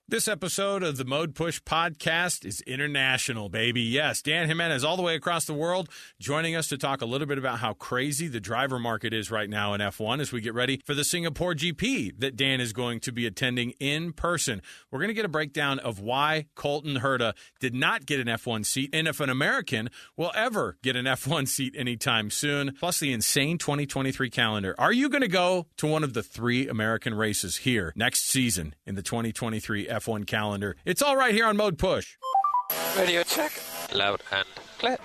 This episode of the Mode Push podcast is international, baby. Yes, Dan Jimenez all the way across the world joining us to talk a little bit about how crazy the driver market is right now in F1 as we get ready for the Singapore GP that Dan is going to be attending in person. We're going to get a breakdown of why Colton Herta did not get an F1 seat and if an American will ever get an F1 seat anytime soon, plus the insane 2023 calendar. Are you going to go to one of the 3 American races here next season in the 2023 F1 calendar? It's all right here on Mode Push. Radio check. Loud and clear.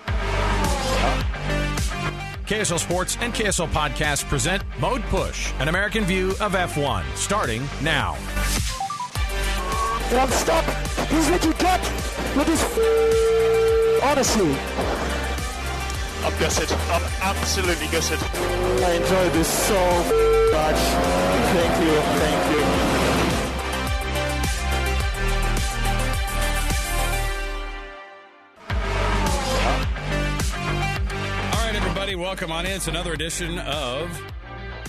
KSL Sports and KSL Podcast present Mode Push, an American view of F1, starting now. And I'm stuck. He's looking gut with his honestly. I'm gutted. I'm absolutely gutted. I enjoyed this so much. Thank you. Thank you. Welcome on in. It's another edition of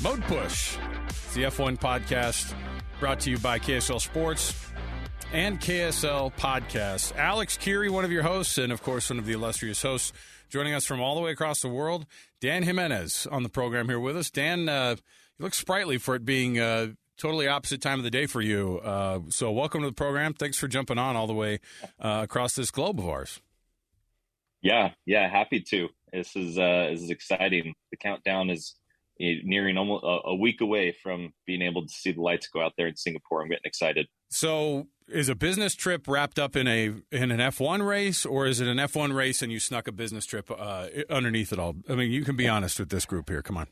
Mode Push. It's the F1 podcast brought to you by KSL Sports and KSL Podcasts. Alex Keary, one of your hosts, and of course, one of the illustrious hosts, joining us from all the way across the world. Dan Jimenez on the program here with us. Dan, you look sprightly for it being totally opposite time of the day for you. So welcome to the program. Thanks for jumping on all the way across this globe of ours. Yeah, happy to. This is exciting. The countdown is nearing almost a week away from being able to see the lights go out there in Singapore. I'm getting excited. So, is a business trip wrapped up in an F1 race, or is it an F1 race and you snuck a business trip underneath it all? I mean, you can be honest with this group here. Come on.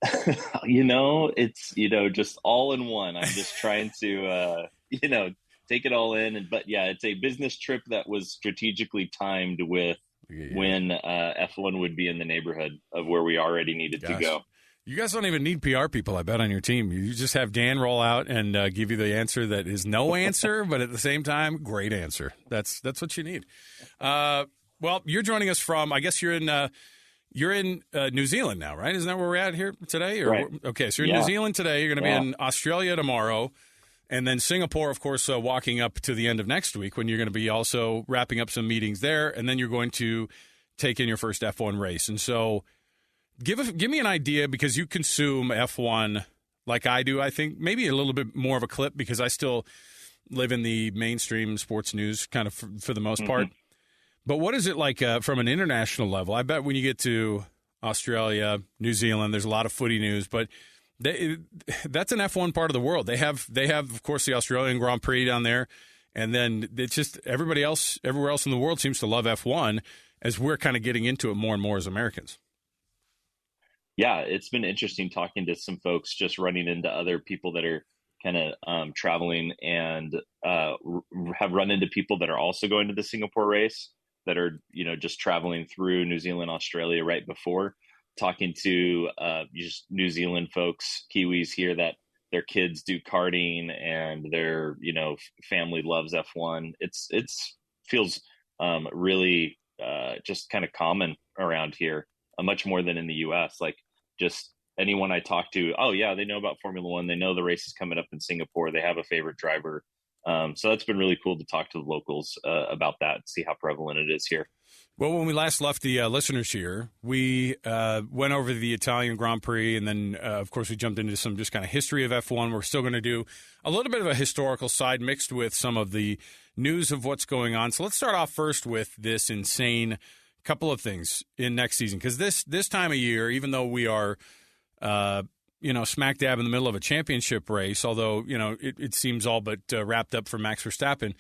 It's just all in one. I'm just trying to take it all in. But yeah, it's a business trip that was strategically timed with when F1 would be in the neighborhood of where we already needed to go. You guys don't even need PR people, I bet, on your team. You just have Dan roll out and give you the answer that is no answer, but at the same time, great answer. That's what you need. Well, you're joining us from, I guess you're in New Zealand now, right? Isn't that where we're at here today? Right. Okay, so you're in New Zealand today. You're going to be in Australia tomorrow. And then Singapore, of course, walking up to the end of next week when you're going to be also wrapping up some meetings there. And then you're going to take in your first F1 race. And so give me an idea, because you consume F1 like I do, I think. Maybe a little bit more of a clip because I still live in the mainstream sports news kind of for the most part. But what is it like from an international level? I bet when you get to Australia, New Zealand, there's a lot of footy news, but that's an F1 part of the world. They have, of course, the Australian Grand Prix down there, and then it's just everywhere else in the world seems to love F1 as we're kind of getting into it more and more as Americans. Yeah, it's been interesting talking to some folks, just running into other people that are kind of traveling and have run into people that are also going to the Singapore race that are, just traveling through New Zealand, Australia right before. Talking to just New Zealand folks, Kiwis here, that their kids do karting and their family loves F1. It's feels really just kind of common around here, much more than in the U.S. Like just anyone I talk to, oh yeah, they know about Formula One. They know the race is coming up in Singapore. They have a favorite driver. So that's been really cool to talk to the locals about that and see how prevalent it is here. Well, when we last left the listeners here, we went over the Italian Grand Prix, and then, of course, we jumped into some just kind of history of F1. We're still going to do a little bit of a historical side mixed with some of the news of what's going on. So let's start off first with this insane couple of things in next season, because this time of year, even though we are smack dab in the middle of a championship race, although, it seems all but wrapped up for Max Verstappen,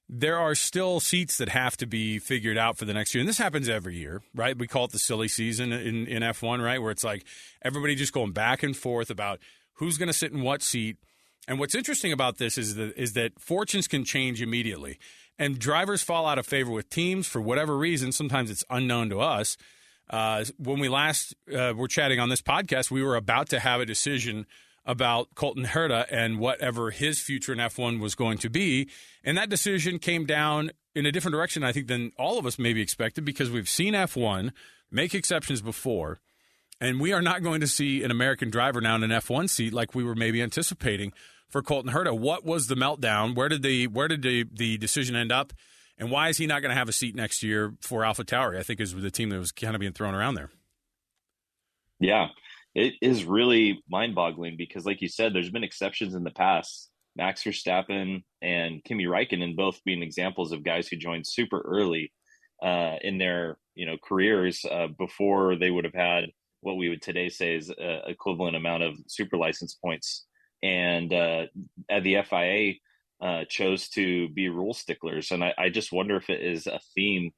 there are still seats that have to be figured out for the next year. And this happens every year, right? We call it the silly season in F1, right? Where it's like everybody just going back and forth about who's going to sit in what seat. And what's interesting about this is that fortunes can change immediately. And drivers fall out of favor with teams for whatever reason. Sometimes it's unknown to us. When we last were chatting on this podcast, we were about to have a decision about Colton Herta and whatever his future in F1 was going to be. And that decision came down in a different direction, I think, than all of us maybe expected, because we've seen F1 make exceptions before, and we are not going to see an American driver now in an F1 seat like we were maybe anticipating for Colton Herta. What was the meltdown? Where did the decision end up? And why is he not going to have a seat next year for AlphaTauri? I think is the team that was kind of being thrown around there. Yeah, it is really mind-boggling because, like you said, there's been exceptions in the past. Max Verstappen and Kimi Räikkönen both being examples of guys who joined super early in their careers before they would have had what we would today say is equivalent amount of super license points. And the FIA chose to be rule sticklers. And I just wonder if it is a theme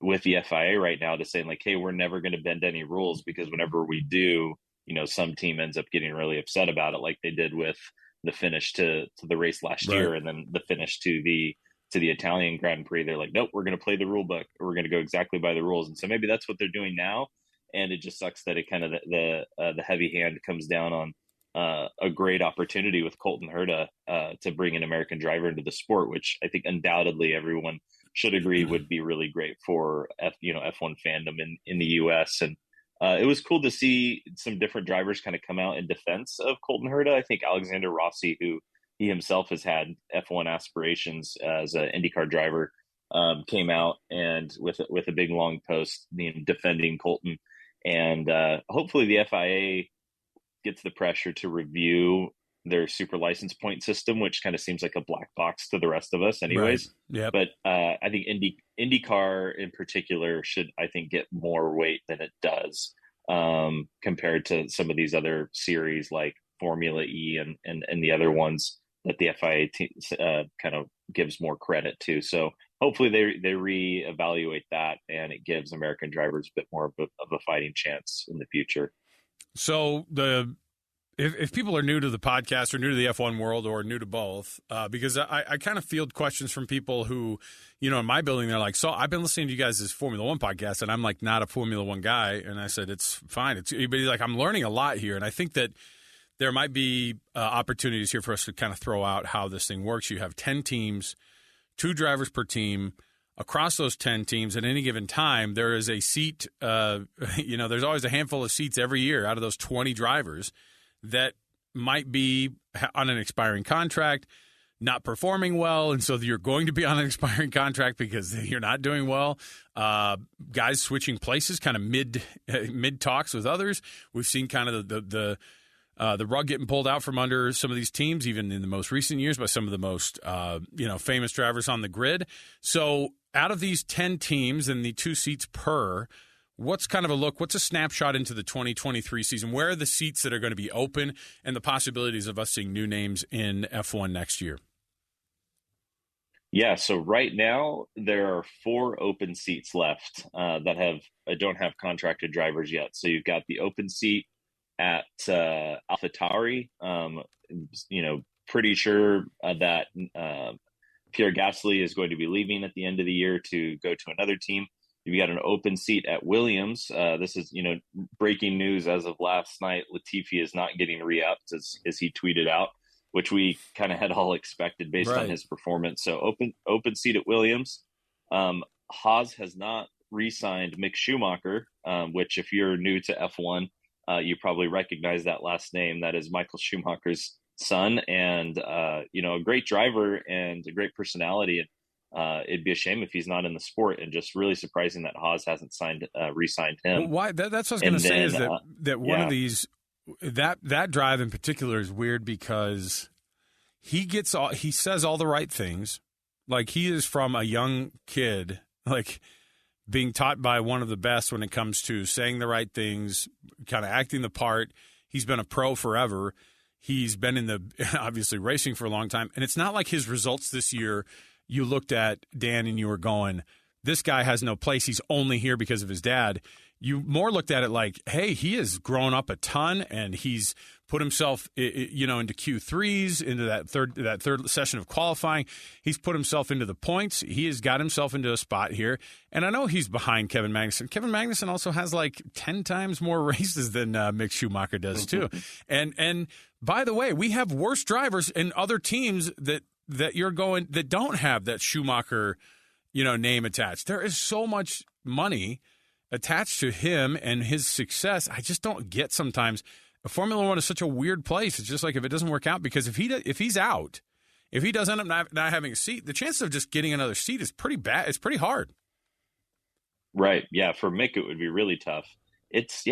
with the FIA right now to say, like, hey, we're never going to bend any rules, because whenever we do, some team ends up getting really upset about it, like they did with the finish to the race last year, and then the finish to the Italian Grand Prix. They're like, nope, we're going to play the rule book. We're going to go exactly by the rules. And so maybe that's what they're doing now. And it just sucks that it kind of the heavy hand comes down on a great opportunity with Colton Herta to bring an American driver into the sport, which I think undoubtedly everyone should agree would be really great for F1 fandom in the U.S. And it was cool to see some different drivers kind of come out in defense of Colton Herta. I think Alexander Rossi, who he himself has had F1 aspirations as an IndyCar driver, came out and with a big long post defending Colton. And hopefully the FIA gets the pressure to review their super license point system, which kind of seems like a black box to the rest of us anyways. Right. Yep. But I think IndyCar in particular should, I think, get more weight than it does compared to some of these other series like Formula E and the other ones that the FIA kind of gives more credit to. So hopefully they reevaluate that, and it gives American drivers a bit more of a fighting chance in the future. So if people are new to the podcast or new to the F1 world or new to both, because I kind of field questions from people who, in my building, they're like, so I've been listening to you guys' Formula One podcast, and I'm like not a Formula One guy. And I said, it's fine. But he's like, I'm learning a lot here. And I think that there might be opportunities here for us to kind of throw out how this thing works. You have 10 teams, 2 drivers per team. Across those 10 teams at any given time, there is a seat, there's always a handful of seats every year out of those 20 drivers that might be on an expiring contract, not performing well, and so you're going to be on an expiring contract because you're not doing well. Guys switching places, kind of mid talks with others. We've seen kind of the rug getting pulled out from under some of these teams, even in the most recent years, by some of the most famous drivers on the grid. So out of these 10 teams and the 2 seats per, what's kind of a look? What's a snapshot into the 2023 season? Where are the seats that are going to be open and the possibilities of us seeing new names in F1 next year? Yeah, so right now there are 4 open seats left that don't have contracted drivers yet. So you've got the open seat at AlphaTauri. Pretty sure that Pierre Gasly is going to be leaving at the end of the year to go to another team. You've got an open seat at Williams. This is, breaking news as of last night. Latifi is not getting re-upped, as he tweeted out, which we kind of had all expected based on his performance. So open seat at Williams. Haas has not re-signed Mick Schumacher, which if you're new to F1, you probably recognize that last name. That is Michael Schumacher's son, and a great driver and a great personality. And it'd be a shame if he's not in the sport, and just really surprising that Haas hasn't re-signed him. Well, why? That's what I was going to say. Is that one of these that drive in particular is weird because he says all the right things. Like, he is from a young kid, like being taught by one of the best when it comes to saying the right things, kind of acting the part. He's been a pro forever. He's been obviously racing for a long time. And it's not like his results this year, you looked at, Dan, and you were going, this guy has no place. He's only here because of his dad. You more looked at it like, hey, he has grown up a ton, and he's put himself, into Q3s, into that third session of qualifying. He's put himself into the points. He has got himself into a spot here. And I know he's behind Kevin Magnussen. Kevin Magnussen also has like 10 times more races than Mick Schumacher does too. And by the way, we have worse drivers in other teams that don't have that Schumacher, name attached. There is so much money attached to him and his success. I just don't get sometimes. Formula One is such a weird place. It's just like if it doesn't work out, because if he's out, if he does end up not having a seat, the chances of just getting another seat is pretty bad. It's pretty hard. Right. Yeah. For Mick, it would be really tough. It's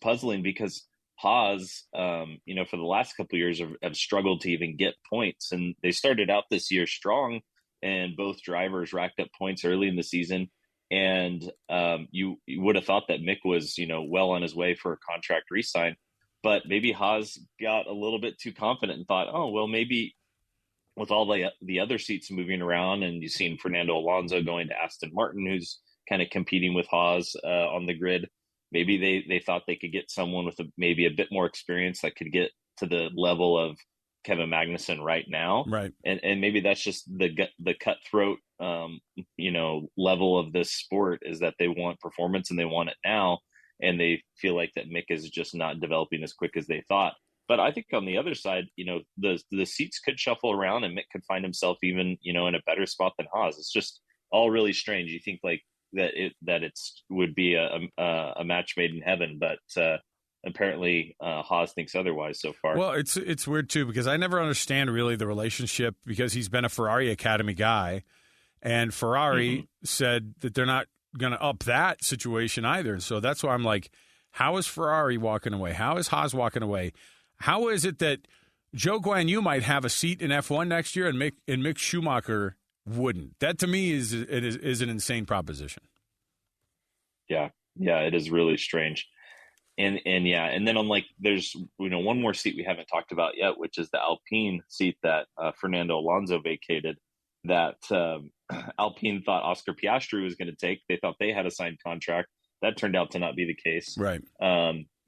puzzling because Haas, for the last couple of years have struggled to even get points, and they started out this year strong, and both drivers racked up points early in the season. And you would have thought that Mick was, well on his way for a contract re-sign, but maybe Haas got a little bit too confident and thought, oh, well, maybe with all the other seats moving around, and you've seen Fernando Alonso going to Aston Martin, who's kind of competing with Haas on the grid. Maybe they thought they could get someone with maybe a bit more experience that could get to the level of Kevin Magnussen right now. Right. And maybe that's just the cutthroat, level of this sport, is that they want performance and they want it now. And they feel like that Mick is just not developing as quick as they thought. But I think on the other side, the seats could shuffle around and Mick could find himself even, in a better spot than Haas. It's just all really strange. You think like that it's would be a match made in heaven, but apparently Haas thinks otherwise so far. Well, it's weird too, because I never understand really the relationship, because he's been a Ferrari Academy guy, and Ferrari said that they're not going to up that situation either. So that's why I'm like, how is Ferrari walking away? How is Haas walking away? How is it that Joe Guan Yu might have a seat in F1 next year and Mick Schumacher wouldn't? That to me is an insane proposition. Yeah, it is really strange. And then on there's one more seat we haven't talked about yet, which is the Alpine seat that Fernando Alonso vacated. That Alpine thought Oscar Piastri was going to take. They thought they had a signed contract. That turned out to not be the case. Right.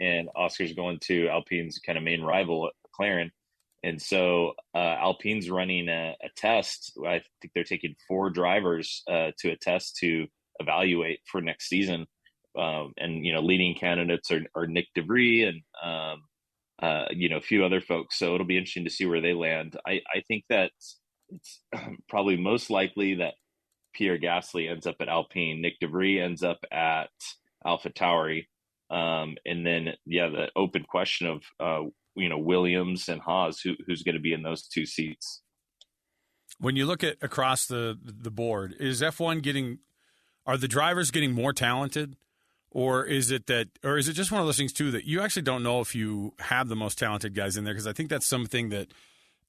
And Oscar's going to Alpine's kind of main rival, McLaren. And so Alpine's running a test. I think they're taking 4 drivers to a test to evaluate for next season. And leading candidates are Nick DeVries and a few other folks. So it'll be interesting to see where they land. I think that it's probably most likely that Pierre Gasly ends up at Alpine, Nick DeVries ends up at AlphaTauri, and then the open question of Williams and Haas, who's going to be in those 2 seats. When you look at across the board, is F1 are the drivers getting more talented? Or is it just one of those things too that you actually don't know if you have the most talented guys in there? Because I think that's something that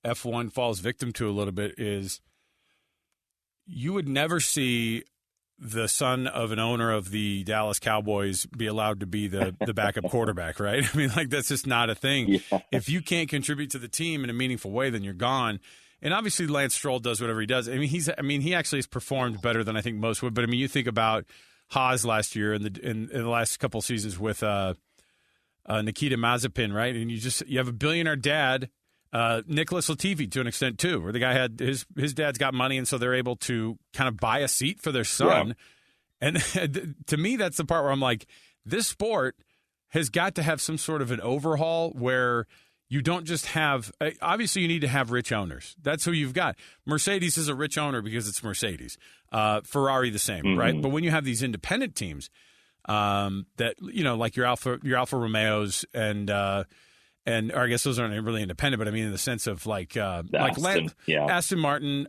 F1 falls victim to a little bit, is you would never see the son of an owner of the Dallas Cowboys be allowed to be the backup quarterback, right? I mean, that's just not a thing. Yeah. If you can't contribute to the team in a meaningful way, then you're gone. And obviously Lance Stroll does whatever he does. I mean, he actually has performed better than I think most would. But I mean, you think about Haas last year and in the last couple of seasons with Nikita Mazepin, right? And you have a billionaire dad, Nicholas Latifi to an extent too, where the guy had his dad's got money, and so they're able to kind of buy a seat for their son. Yeah. And to me, that's the part where I'm like, this sport has got to have some sort of an overhaul where you don't just have – obviously, you need to have rich owners. That's who you've got. Mercedes is a rich owner because it's Mercedes. Ferrari the same, right? But when you have these independent teams that, like your Alfa Romeos and or I guess those aren't really independent, but I mean in the sense of Aston Martin,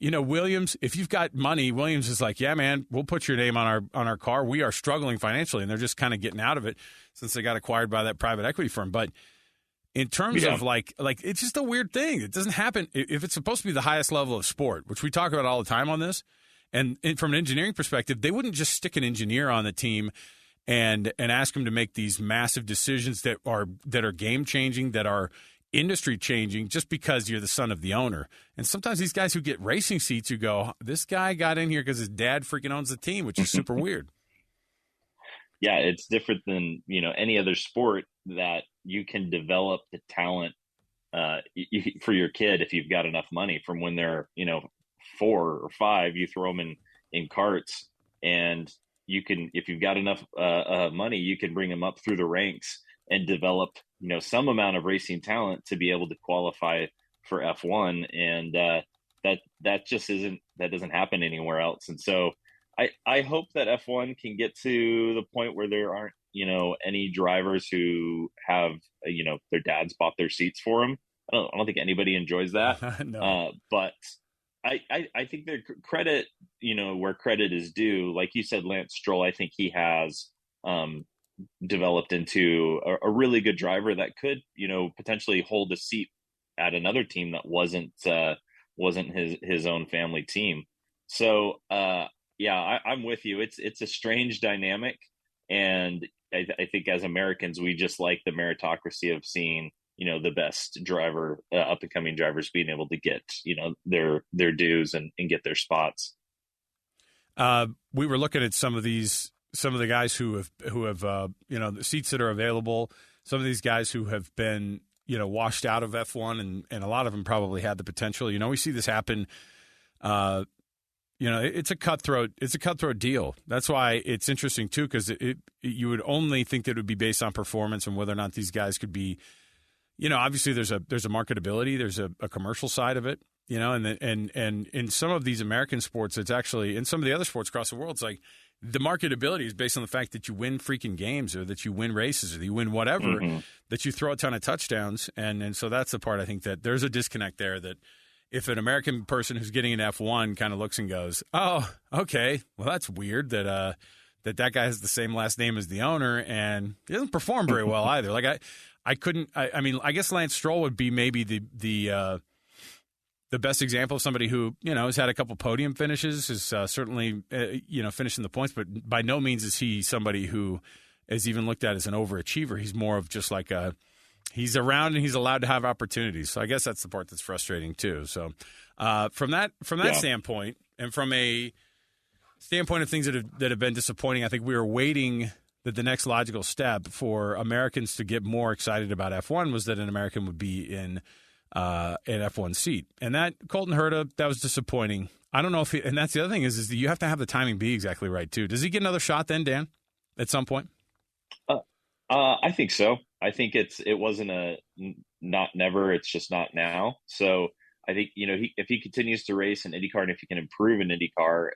Williams, if you've got money, Williams is like, yeah, man, we'll put your name on our car. We are struggling financially, and they're just kind of getting out of it since they got acquired by that private equity firm. But in terms of like it's just a weird thing. It doesn't happen if it's supposed to be the highest level of sport, which we talk about all the time on this. And from an engineering perspective, they wouldn't just stick an engineer on the team and ask him to make these massive decisions that are game changing, that are industry changing, just because you're the son of the owner. And sometimes these guys who get racing seats, you go, this guy got in here because his dad freaking owns the team, which is super weird. Yeah, it's different than any other sport that you can develop the talent for your kid if you've got enough money from when they're 4 or 5. You throw them in carts, and you can, if you've got enough money, you can bring them up through the ranks and develop some amount of racing talent to be able to qualify for F1, and that doesn't happen anywhere else. And so I hope that F1 can get to the point where there aren't any drivers who have, their dads bought their seats for them. I don't think anybody enjoys that. No. But I think their credit, where credit is due, like you said, Lance Stroll, I think he has developed into a really good driver that could, potentially hold a seat at another team that wasn't his own family team. So, I'm with you. It's a strange dynamic. And I think as Americans, we just like the meritocracy of seeing, the best driver, up and coming drivers being able to get, their dues and get their spots. We were looking at some of the guys who have the seats that are available. Some of these guys who have been, washed out of F1, and a lot of them probably had the potential. We see this happen. It's a cutthroat deal. That's why it's interesting too, because you would only think that it would be based on performance and whether or not these guys could be. Obviously there's a marketability, there's a commercial side of it. And in some of these American sports, it's actually in some of the other sports across the world, it's like the marketability is based on the fact that you win freaking games, or that you win races, or that you win whatever, that you throw a ton of touchdowns. And so that's the part I think that there's a disconnect there, that if an American person who's getting an F1 kind of looks and goes, oh, okay, well, that's weird that that guy has the same last name as the owner and he doesn't perform very well either. Like I guess Lance Stroll would be maybe the best example of somebody who, has had a couple podium finishes, is certainly, finishing the points, but by no means is he somebody who is even looked at as an overachiever. He's more of just like he's around and he's allowed to have opportunities. So I guess that's the part that's frustrating too. So from that standpoint, and from a standpoint of things that have been disappointing, I think we were waiting that the next logical step for Americans to get more excited about F1 was that an American would be in an F1 seat. And that Colton Herta, that was disappointing. I don't know if and that's the other thing is that you have to have the timing be exactly right too. Does he get another shot then, Dan, at some point? I think so. I think it wasn't a not never. It's just not now. So I think, if he continues to race in IndyCar, and if he can improve in IndyCar,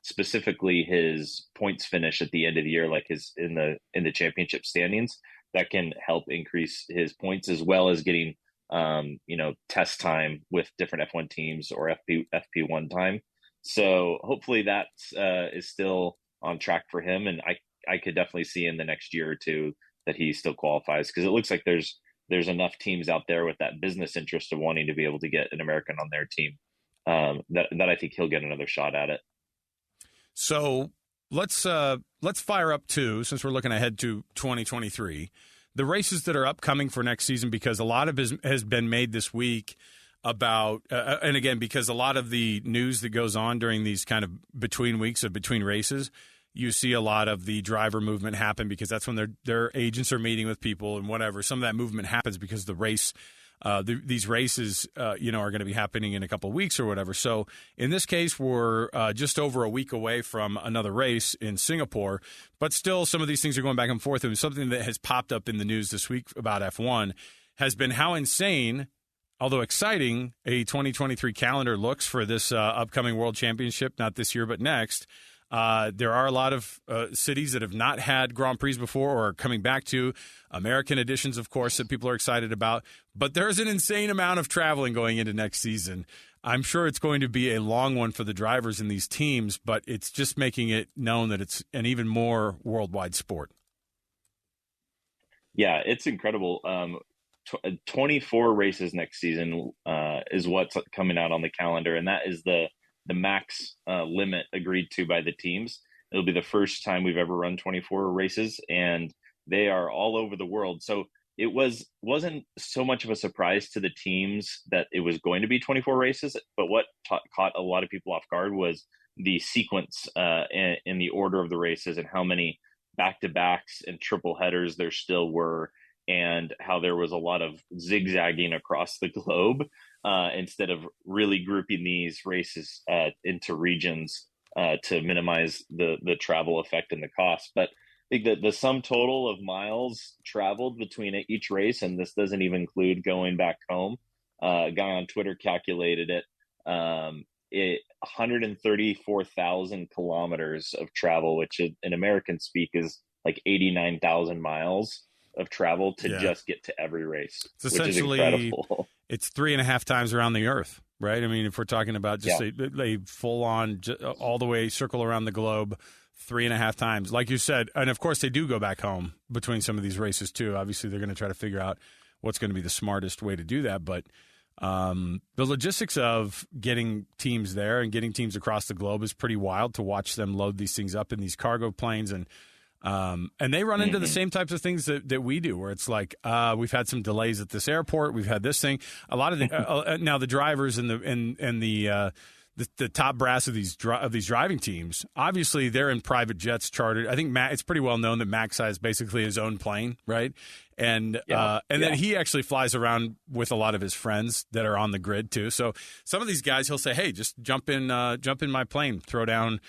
specifically his points finish at the end of the year, like his in the championship standings, that can help increase his points, as well as getting test time with different F1 teams or FP1 time. So hopefully that is still on track for him, and I could definitely see in the next year or two that he still qualifies, because it looks like there's enough teams out there with that business interest of wanting to be able to get an American on their team, that I think he'll get another shot at it. So let's fire up to, since we're looking ahead to 2023, the races that are upcoming for next season, because a lot of has been made this week about, and again, because a lot of the news that goes on during these kind of between weeks of between races, you see a lot of the driver movement happen, because that's when their agents are meeting with people and whatever. Some of that movement happens because the race, these races, are going to be happening in a couple of weeks or whatever. So in this case, we're just over a week away from another race in Singapore, but still some of these things are going back and forth. And something that has popped up in the news this week about F1 has been how insane, although exciting, a 2023 calendar looks for this upcoming World Championship, not this year, but next. There are a lot of cities that have not had Grand Prix before or are coming back to. American editions, of course, that people are excited about. But there's an insane amount of traveling going into next season. I'm sure it's going to be a long one for the drivers in these teams, but it's just making it known that it's an even more worldwide sport. Yeah, it's incredible. 24 races next season is what's coming out on the calendar, and that is the max limit agreed to by the teams. It'll be the first time we've ever run 24 races, and they are all over the world. So it wasn't so much of a surprise to the teams that it was going to be 24 races, but what caught a lot of people off guard was the sequence in the order of the races, and how many back-to-backs and triple headers there still were, and how there was a lot of zigzagging across the globe, instead of really grouping these races into regions to minimize the travel effect and the cost. But I think that the sum total of miles traveled between each race, and this doesn't even include going back home, a guy on Twitter calculated it, 134,000 kilometers of travel, which in American speak is like 89,000 miles of travel to just get to every race, it's essentially, which is incredible. It's 3.5 times around the Earth, right? I mean, if we're talking about just a full-on, all the way circle around the globe, 3.5 times. Like you said, and of course they do go back home between some of these races too. Obviously, they're going to try to figure out what's going to be the smartest way to do that. But the logistics of getting teams there and getting teams across the globe is pretty wild to watch them load these things up in these cargo planes. And they run into the same types of things that we do, where it's like, we've had some delays at this airport. We've had this thing. A lot of the, now the drivers and the top brass of these driving teams, obviously they're in private jets chartered. I think it's pretty well known that Max has basically his own plane, right? And then he actually flies around with a lot of his friends that are on the grid too. So some of these guys, he'll say, "Hey, just jump in my plane, throw down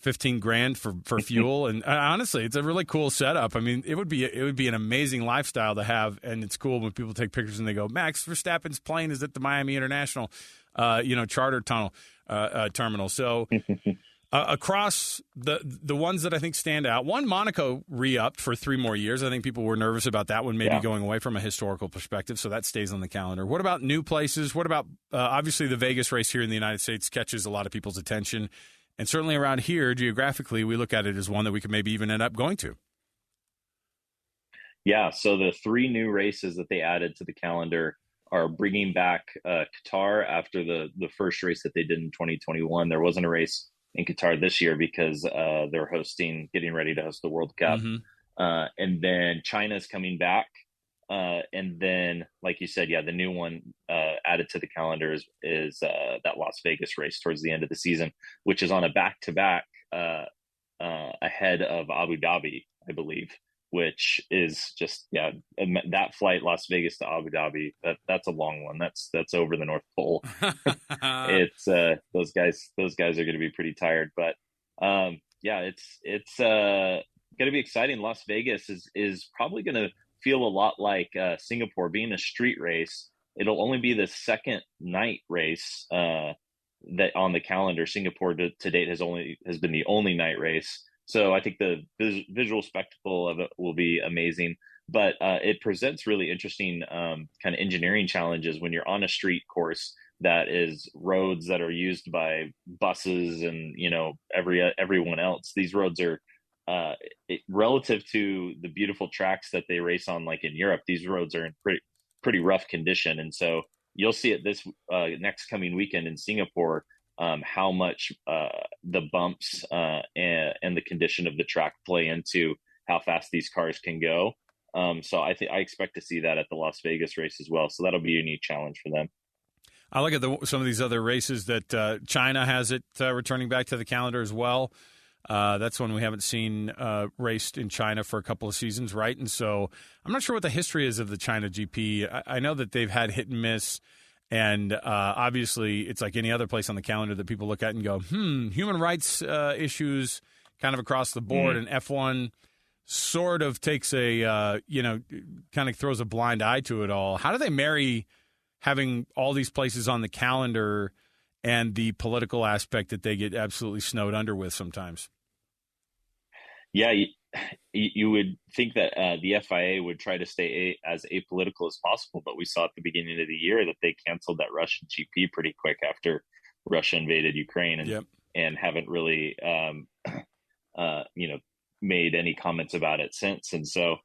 $15,000 for fuel." And honestly, it's a really cool setup. I mean, it would be an amazing lifestyle to have, and it's cool when people take pictures and they go, "Max Verstappen's plane is at the Miami International, charter terminal." So across the ones that I think stand out, one, Monaco re-upped for 3 more years. I think people were nervous about that one maybe going away from a historical perspective, so that stays on the calendar. What about new places? What about obviously the Vegas race here in the United States catches a lot of people's attention. And certainly around here, geographically, we look at it as one that we could maybe even end up going to. Yeah, so the 3 new races that they added to the calendar are bringing back Qatar after the first race that they did in 2021. There wasn't a race in Qatar this year because they're getting ready to host the World Cup. And then China's coming back. And then, like you said, the new one added to the calendar is that Las Vegas race towards the end of the season, which is on a back-to-back ahead of Abu Dhabi, I believe, which is just, that flight, Las Vegas to Abu Dhabi, that's a long one. That's over the North Pole. It's those guys are going to be pretty tired, but it's going to be exciting. Las Vegas is probably going to feel a lot like Singapore, being a street race. It'll only be the second night race that on the calendar. Singapore to date has been the only night race. So I think the visual spectacle of it will be amazing, but it presents really interesting kind of engineering challenges when you're on a street course that is roads that are used by buses and, everyone else. These roads are relative to the beautiful tracks that they race on, like in Europe, these roads are in pretty rough condition. And so you'll see it this next coming weekend in Singapore, how much the bumps and the condition of the track play into how fast these cars can go. So I expect to see that at the Las Vegas race as well. So that'll be a unique challenge for them. I look at some of these other races that China has it returning back to the calendar as well. That's one we haven't seen raced in China for a couple of seasons, right? And so I'm not sure what the history is of the China GP. I know that they've had hit and miss, and obviously it's like any other place on the calendar that people look at and go, human rights issues kind of across the board, and F1 sort of takes kind of throws a blind eye to it all. How do they marry having all these places on the calendar and the political aspect that they get absolutely snowed under with sometimes? Yeah, you would think that the FIA would try to stay as apolitical as possible, but we saw at the beginning of the year that they canceled that Russian GP pretty quick after Russia invaded Ukraine, and haven't really, made any comments about it since. And so,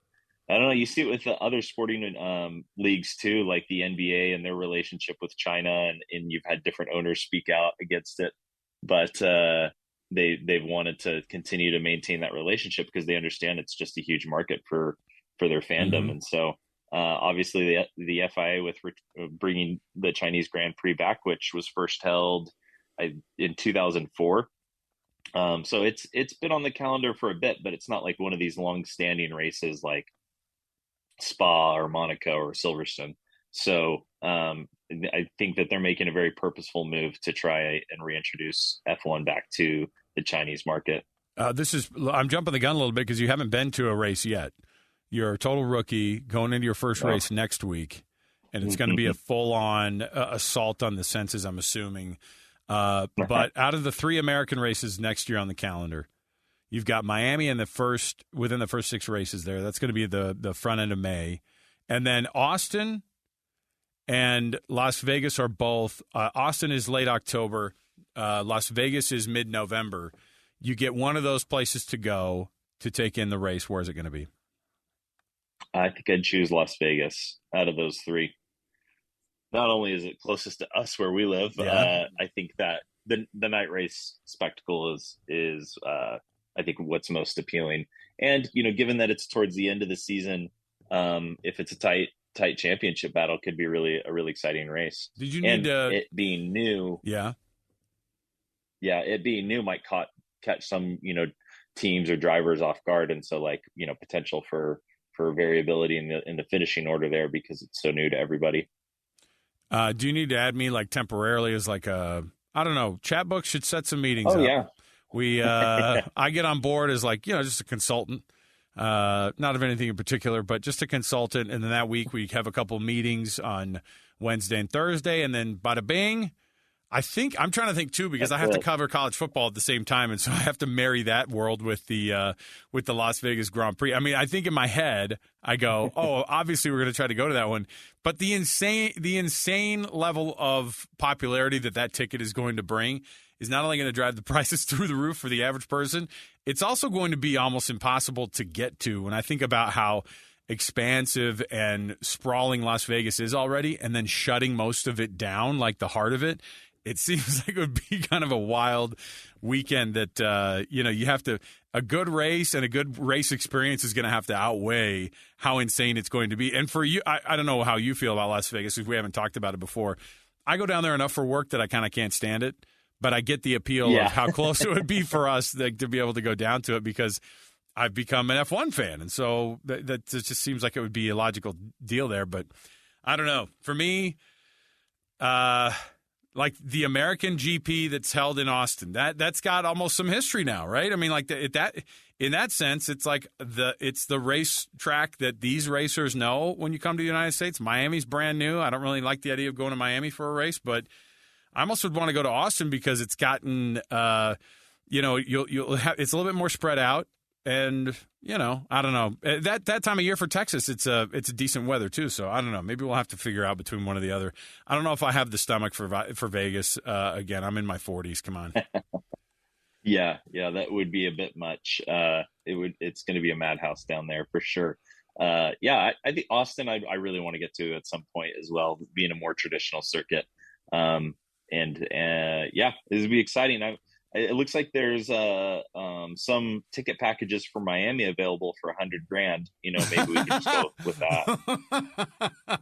I don't know, you see it with the other sporting leagues too, like the NBA and their relationship with China, and you've had different owners speak out against it, but they've wanted to continue to maintain that relationship because they understand it's just a huge market for their fandom. And so obviously the FIA with bringing the Chinese Grand Prix back, which was first held in 2004. So it's been on the calendar for a bit, but it's not like one of these long-standing races like Spa or Monaco or Silverstone. So I think that they're making a very purposeful move to try and reintroduce F1 back to the Chinese market. I'm jumping the gun a little bit because you haven't been to a race yet. You're a total rookie going into your first race next week, and it's going to be a full-on assault on the senses, I'm assuming. But out of the 3 American races next year on the calendar, You've got Miami within the first 6 races there. That's going to be the front end of May. And then Austin and Las Vegas are both. Austin is late October. Las Vegas is mid-November. You get one of those places to go to take in the race. Where is it going to be? I think I'd choose Las Vegas out of those 3. Not only is it closest to us where we live, I think that the night race spectacle is I think what's most appealing. And given that it's towards the end of the season, if it's a tight championship battle, could be a really exciting race. Did you need it being new? Yeah, it being new might catch some teams or drivers off guard, and so potential for variability in the finishing order there because it's so new to everybody. Do you need to add me temporarily as I don't know, Chatbook should set some meetings up. Yeah. We I get on board as just a consultant, not of anything in particular, but just a consultant. And then that week we have a couple meetings on Wednesday and Thursday, and then bada bing. I'm trying to think too, because I have to cover college football at the same time, and so I have to marry that world with the Las Vegas Grand Prix. I mean, I think in my head I go, oh, obviously we're going to try to go to that one, but the insane level of popularity that ticket is going to bring is not only going to drive the prices through the roof for the average person, it's also going to be almost impossible to get to. When I think about how expansive and sprawling Las Vegas is already, and then shutting most of it down, like the heart of it. It seems like it would be kind of a wild weekend that, you have to – a good race and a good race experience is going to have to outweigh how insane it's going to be. And for you, I don't know how you feel about Las Vegas because we haven't talked about it before. I go down there enough for work that I kind of can't stand it, but I get the appeal of how close it would be for us to be able to go down to it because I've become an F1 fan. And so that just seems like it would be a logical deal there. But I don't know. For me – like the American GP that's held in Austin, that's got almost some history now, right? I mean, in that sense, it's it's the race track that these racers know when you come to the United States. Miami's brand new. I don't really like the idea of going to Miami for a race, but I almost would want to go to Austin because it's gotten, you'll have, it's a little bit more spread out. And, I don't know. That time of year for Texas, it's a decent weather, too. So, I don't know. Maybe we'll have to figure out between one or the other. I don't know if I have the stomach for Vegas. Again, I'm in my 40s. Come on. Yeah, that would be a bit much. It's going to be a madhouse down there for sure. I think Austin, I really want to get to at some point as well, being a more traditional circuit. This would be exciting. It looks like there's some ticket packages for Miami available for $100,000. Maybe we can just go with that.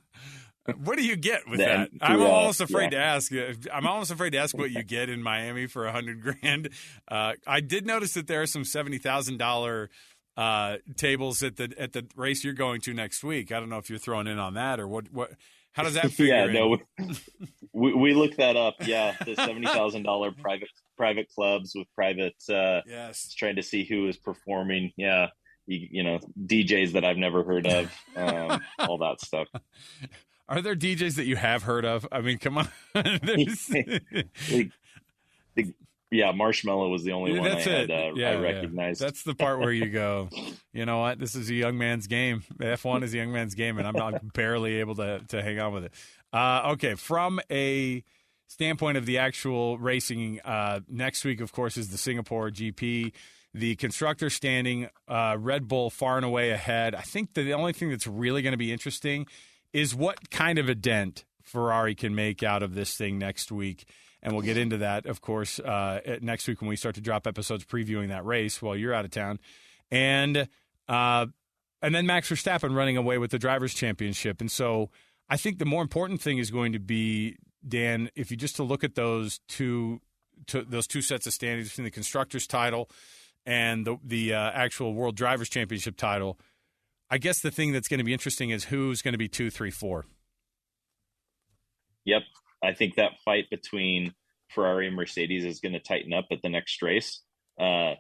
What do you get with that? I'm almost afraid to ask. I'm almost afraid to ask what you get in Miami for $100,000. I did notice that there are some $70,000 tables at the race you're going to next week. I don't know if you're throwing in on that or what. How does that figure in? We looked that up. Yeah, the $70,000 private clubs with private. Trying to see who is performing. Yeah, DJs that I've never heard of. All that stuff. Are there DJs that you have heard of? I mean, come on. Marshmello was the only one I recognized. That's the part where you go, you know what? This is a young man's game. F1 is a young man's game, and I'm not barely able to hang on with it. Okay, from a standpoint of the actual racing, next week, of course, is the Singapore GP. The constructor standing, Red Bull far and away ahead. I think the only thing that's really going to be interesting is what kind of a dent Ferrari can make out of this thing next week. And we'll get into that, of course, next week when we start to drop episodes previewing that race while you're out of town. And then Max Verstappen running away with the Drivers' Championship. And so I think the more important thing is going to be, Dan, if you just to look at those two sets of standings between the Constructors' title and the actual World Drivers' Championship title, I guess the thing that's going to be interesting is who's going to be 2, 3, 4. Yep. I think that fight between Ferrari and Mercedes is going to tighten up at the next race. We've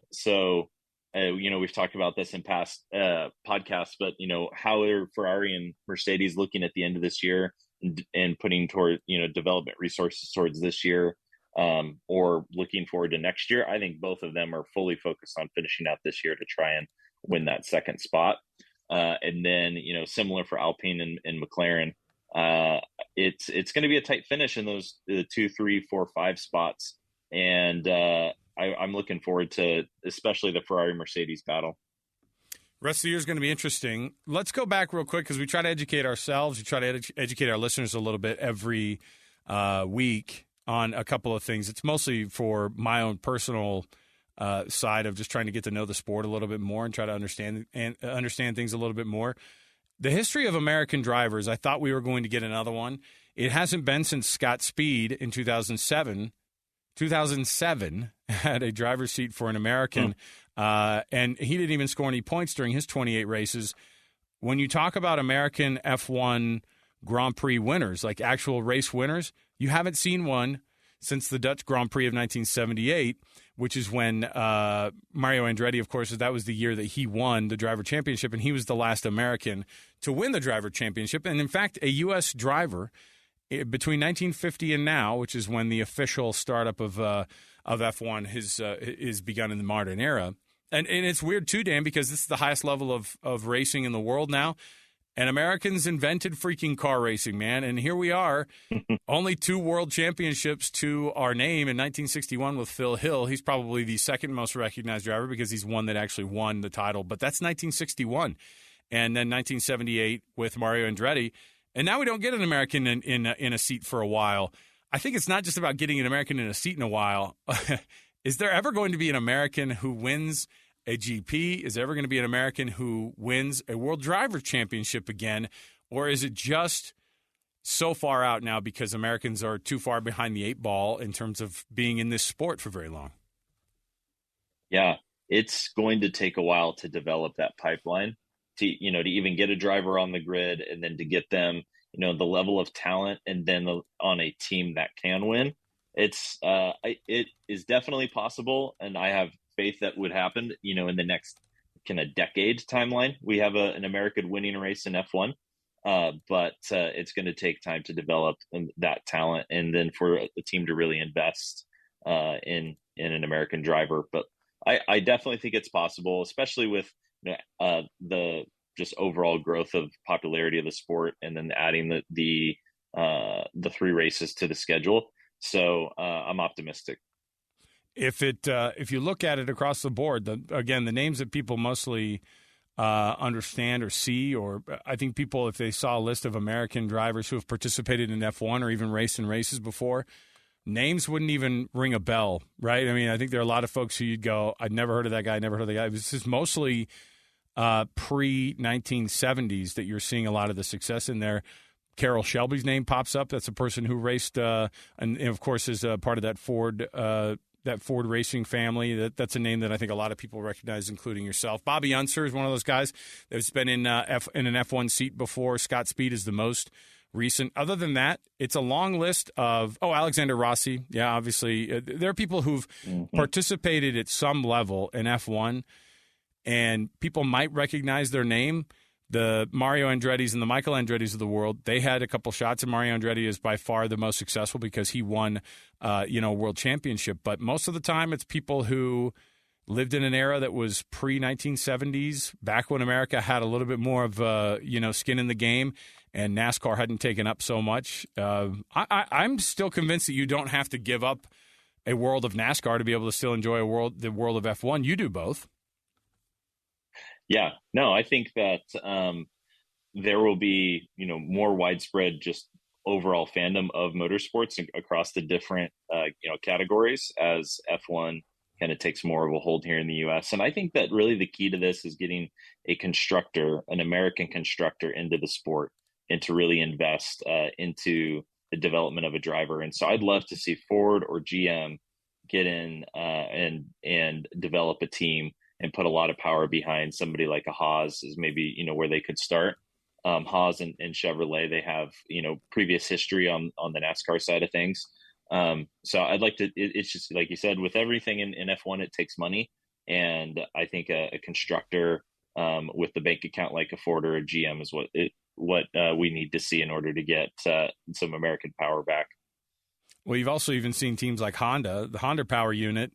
talked about this in past podcasts, but, how are Ferrari and Mercedes looking at the end of this year and putting toward, development resources towards this year? or looking forward to next year. I think both of them are fully focused on finishing out this year to try and win that second spot. And then, similar for Alpine and McLaren, it's going to be a tight finish in those 2, 3, 4, 5 spots. And I'm looking forward to especially the Ferrari Mercedes battle. Rest of the year is going to be interesting. Let's go back real quick because we try to educate ourselves. We try to educate our listeners a little bit every week on a couple of things. It's mostly for my own personal side of just trying to get to know the sport a little bit more and try to understand things a little bit more. The history of American drivers, I thought we were going to get another one. It hasn't been since Scott Speed in 2007. 2007 had a driver's seat for an American, and he didn't even score any points during his 28 races. When you talk about American F1 Grand Prix winners, like actual race winners, you haven't seen one since the Dutch Grand Prix of 1978, which is when Mario Andretti, of course, that was the year that he won the driver championship, and he was the last American to win the driver championship. And in fact, a U.S. driver between 1950 and now, which is when the official startup of F1 is begun in the modern era. And it's weird too, Dan, because this is the highest level of racing in the world now. And Americans invented freaking car racing, man. And here we are, only 2 world championships to our name in 1961 with Phil Hill. He's probably the second most recognized driver because he's one that actually won the title. But that's 1961. And then 1978 with Mario Andretti. And now we don't get an American in a seat for a while. I think it's not just about getting an American in a seat in a while. Is there ever going to be an American who wins a GP? Is there ever going to be an American who wins a World Driver Championship again? Or is it just so far out now because Americans are too far behind the 8 ball in terms of being in this sport for very long? Yeah, it's going to take a while to develop that pipeline to even get a driver on the grid and then to get them, the level of talent and then on a team that can win. It is definitely possible. And I have faith that would happen, in the next kind of decade timeline. We have an American winning a race in F1, but it's going to take time to develop that talent and then for the team to really invest in an American driver. But I definitely think it's possible, especially with the just overall growth of popularity of the sport, and then adding the 3 races to the schedule. So I'm optimistic. If you look at it across the board, the names that people mostly understand or see, or I think people, if they saw a list of American drivers who have participated in F1 or even raced in races before, names wouldn't even ring a bell, right? I mean, I think there are a lot of folks who you'd go, I'd never heard of that guy, never heard of the guy. This is mostly pre-1970s that you're seeing a lot of the success in there. Carroll Shelby's name pops up. That's a person who raced, and of course is part of that Ford racing family. That's a name that I think a lot of people recognize, including yourself. Bobby Unser is one of those guys that's been in an F1 seat before. Scott Speed is the most recent. Other than that, it's a long list of, Alexander Rossi. Yeah, obviously. There are people who've participated at some level in F1, and people might recognize their name. The Mario Andretti's and the Michael Andretti's of the world, they had a couple shots, and Mario Andretti is by far the most successful because he won, a world championship. But most of the time, it's people who lived in an era that was pre-1970s, back when America had a little bit more of, skin in the game, and NASCAR hadn't taken up so much. I'm still convinced that you don't have to give up a world of NASCAR to be able to still enjoy the world of F1. You do both. Yeah, no, I think that there will be, more widespread just overall fandom of motorsports across the different, categories as F1 kind of takes more of a hold here in the U.S. And I think that really the key to this is getting an American constructor into the sport and to really invest into the development of a driver. And so I'd love to see Ford or GM get in and develop a team and put a lot of power behind somebody like a Haas is maybe, where they could start. Haas and Chevrolet, they have, previous history on the NASCAR side of things. So I'd like to, it's just like you said, with everything in F1, it takes money. And I think a constructor with the bank account like a Ford or a GM is what we need to see in order to get some American power back. Well, you've also even seen teams like Honda, the Honda power unit.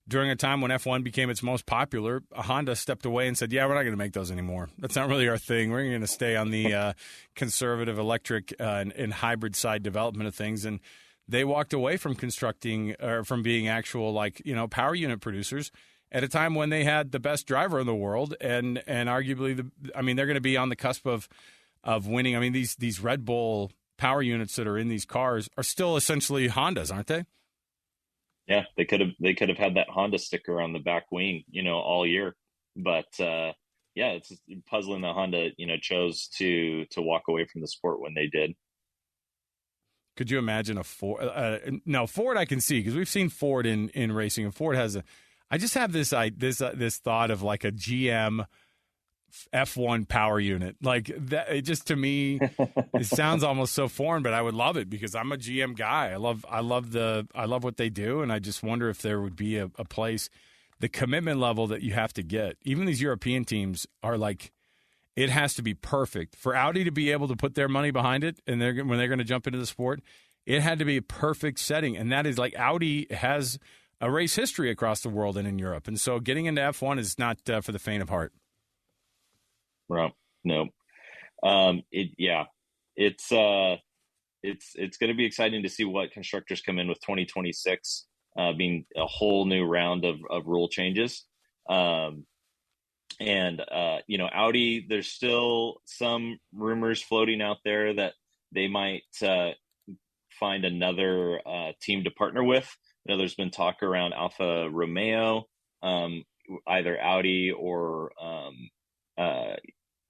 During a time when F1 became its most popular, Honda stepped away and said, yeah, we're not going to make those anymore. That's not really our thing. We're going to stay on the conservative electric and hybrid side development of things. And they walked away from constructing or from being actual, like, you know, power unit producers at a time when they had the best driver in the world. And arguably, they're going to be on the cusp of winning. I mean, these Red Bull power units that are in these cars are still essentially Hondas, aren't they? Yeah, they could have had that Honda sticker on the back wing, you know, all year. But it's puzzling that Honda, you know, chose to walk away from the sport when they did. Could you imagine a Ford? No, Ford I can see because we've seen Ford in racing, and Ford has I just have this thought of like a GM F1 power unit, like that. It just, to me, it sounds almost so foreign, but I would love it because I'm a GM guy. I love what they do, and I just wonder if there would be a place. The commitment level that you have to get, even these European teams are like, it has to be perfect for Audi to be able to put their money behind it, and when they're going to jump into the sport, it had to be a perfect setting, and that is like Audi has a race history across the world and in Europe, and so getting into F1 is not for the faint of heart. Well, no. It's going to be exciting to see what constructors come in with 2026 being a whole new round of rule changes. You know, Audi, there's still some rumors floating out there that they might find another team to partner with. You know, there's been talk around Alfa Romeo, either Audi or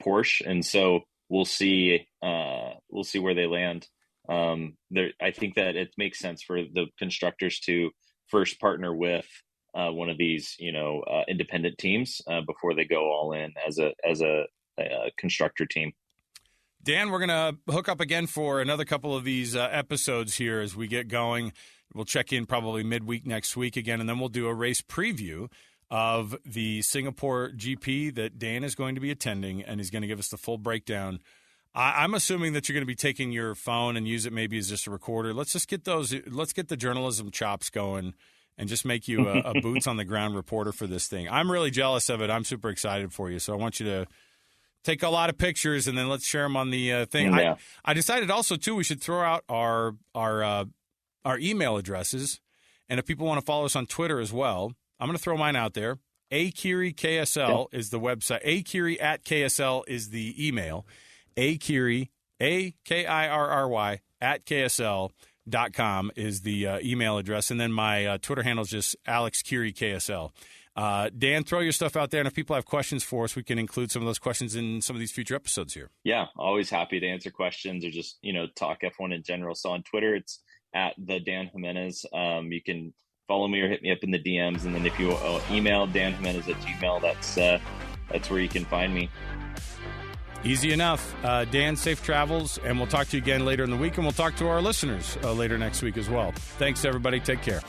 Porsche, and so we'll see where they land. I think that it makes sense for the constructors to first partner with one of these, you know, independent teams before they go all in as a constructor team. Dan, we're going to hook up again for another couple of these episodes here as we get going. We'll check in probably midweek next week again, and then we'll do a race preview of the Singapore GP that Dan is going to be attending, and he's going to give us the full breakdown. I'm assuming that you're going to be taking your phone and use it maybe as just a recorder. Let's get the journalism chops going and just make you a boots on the ground reporter for this thing. I'm really jealous of it. I'm super excited for you. So I want you to take a lot of pictures and then let's share them on the thing. Yeah. I decided also too, we should throw out our email addresses. And if people want to follow us on Twitter as well, I'm going to throw mine out there. Akiri KSL is the website. Akiri at KSL is the email. Akiri, AKIRRY at KSL.com is the email address. And then my Twitter handle is just Alex Curie KSL. Dan, throw your stuff out there. And if people have questions for us, we can include some of those questions in some of these future episodes here. Yeah, always happy to answer questions or just, you know, talk F1 in general. So on Twitter, it's at the Dan Jimenez. You can follow me or hit me up in the DMs. And then if you email danjimenez@gmail.com, that's where you can find me. Easy enough. Dan, safe travels, and we'll talk to you again later in the week, and we'll talk to our listeners later next week as well. Thanks, everybody. Take care.